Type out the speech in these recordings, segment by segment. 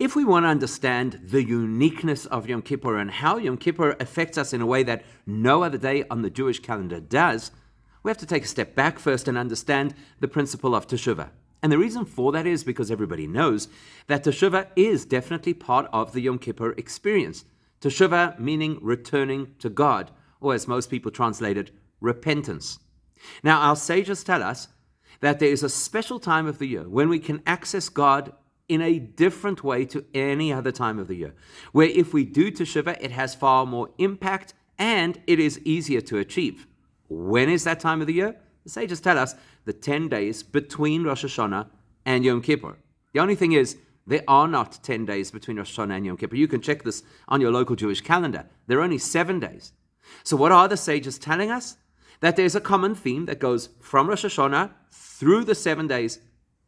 If we want to understand the uniqueness of Yom Kippur and how Yom Kippur affects us in a way that no other day on the Jewish calendar does, we have to take a step back first and understand the principle of Teshuvah. And the reason for that is because everybody knows that Teshuvah is definitely part of the Yom Kippur experience. Teshuvah meaning returning to God, or as most people translate it, repentance. Now, our sages tell us that there is a special time of the year when we can access God in a different way to any other time of the year, where if we do Teshuvah, it has far more impact and it is easier to achieve. When is that time of the year? The sages tell us the 10 days between Rosh Hashanah and Yom Kippur. The only thing is, there are not 10 days between Rosh Hashanah and Yom Kippur. You can check this on your local Jewish calendar. There are only 7 days. So what are the sages telling us? That there's a common theme that goes from Rosh Hashanah through the 7 days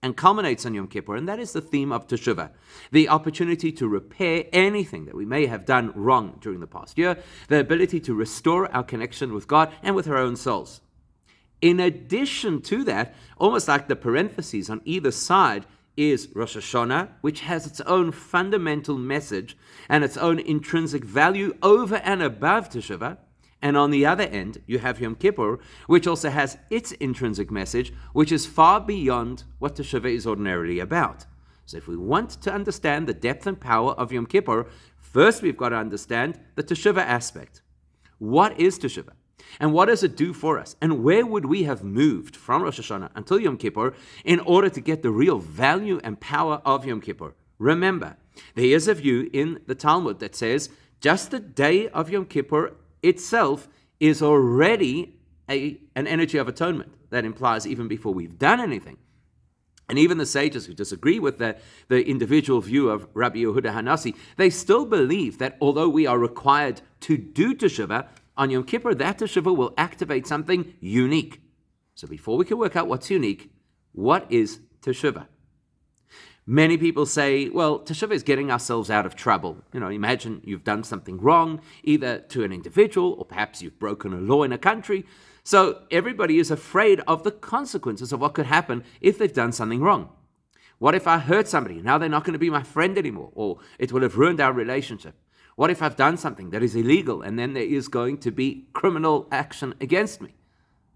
and culminates on Yom Kippur, and that is the theme of Teshuvah, the opportunity to repair anything that we may have done wrong during the past year, the ability to restore our connection with God and with our own souls. In addition to that, almost like the parentheses on either side is Rosh Hashanah, which has its own fundamental message and its own intrinsic value over and above Teshuvah. And on the other end, you have Yom Kippur, which also has its intrinsic message, which is far beyond what Teshuvah is ordinarily about. So if we want to understand the depth and power of Yom Kippur, first we've got to understand the Teshuvah aspect. What is Teshuvah? And what does it do for us? And where would we have moved from Rosh Hashanah until Yom Kippur in order to get the real value and power of Yom Kippur? Remember, there is a view in the Talmud that says just the day of Yom Kippur itself is already an energy of atonement. That implies even before we've done anything. And even the sages who disagree with the individual view of Rabbi Yehuda Hanassi, they still believe that although we are required to do Teshuvah, on Yom Kippur, that Teshuvah will activate something unique. So before we can work out what's unique, what is Teshuvah? Many people say, well, Teshuvah is getting ourselves out of trouble. Imagine you've done something wrong, either to an individual or perhaps you've broken a law in a country. So everybody is afraid of the consequences of what could happen if they've done something wrong. What if I hurt somebody? Now they're not going to be my friend anymore, or it will have ruined our relationship. What if I've done something that is illegal and then there is going to be criminal action against me?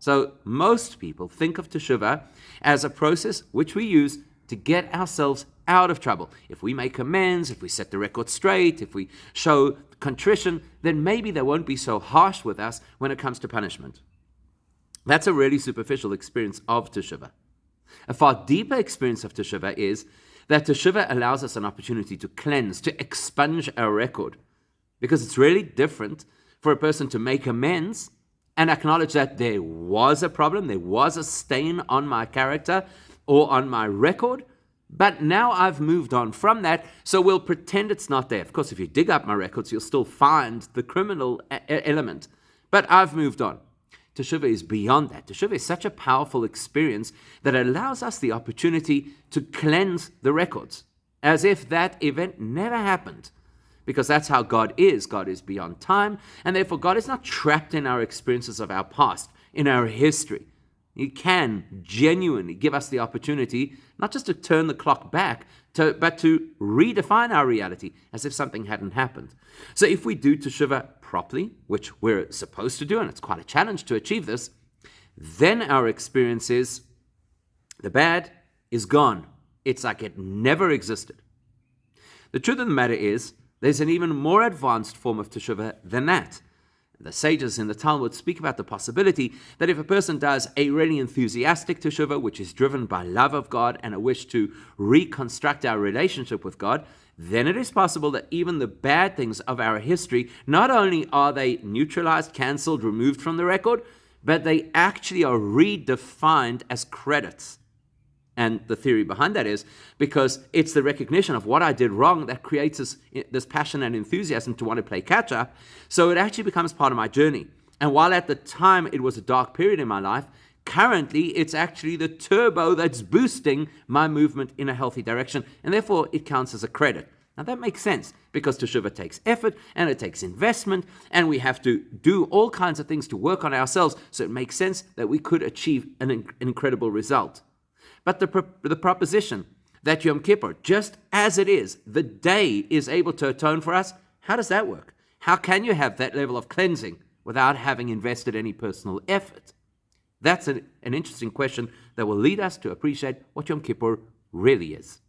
So most people think of Teshuvah as a process which we use to get ourselves out of trouble. If we make amends, if we set the record straight, if we show contrition, then maybe they won't be so harsh with us when it comes to punishment. That's a really superficial experience of Teshuvah. A far deeper experience of Teshuvah is that Teshuvah allows us an opportunity to cleanse, to expunge our record. Because it's really different for a person to make amends and acknowledge that there was a problem, there was a stain on my character or on my record, but now I've moved on from that, so we'll pretend it's not there. Of course, if you dig up my records, you'll still find the criminal element, but I've moved on. Teshuvah is beyond that. Teshuvah is such a powerful experience that allows us the opportunity to cleanse the records, as if that event never happened. Because that's how God is. God is beyond time, and therefore God is not trapped in our experiences of our past, in our history. He can genuinely give us the opportunity, not just to turn the clock back, but to redefine our reality as if something hadn't happened. So if we do Teshuvah properly, which we're supposed to do, and it's quite a challenge to achieve this, then our experience is the bad is gone. It's like it never existed. The truth of the matter is, there's an even more advanced form of Teshuvah than that. The sages in the Talmud speak about the possibility that if a person does a really enthusiastic Teshuvah, which is driven by love of God and a wish to reconstruct our relationship with God, then it is possible that even the bad things of our history, not only are they neutralized, cancelled, removed from the record, but they actually are redefined as credits. And the theory behind that is because it's the recognition of what I did wrong that creates this passion and enthusiasm to want to play catch up. So it actually becomes part of my journey. And while at the time it was a dark period in my life, currently it's actually the turbo that's boosting my movement in a healthy direction. And therefore it counts as a credit. Now that makes sense because Teshuvah takes effort and it takes investment and we have to do all kinds of things to work on ourselves. So it makes sense that we could achieve an incredible result. But the proposition that Yom Kippur, just as it is, the day is able to atone for us, how does that work? How can you have that level of cleansing without having invested any personal effort? That's an interesting question that will lead us to appreciate what Yom Kippur really is.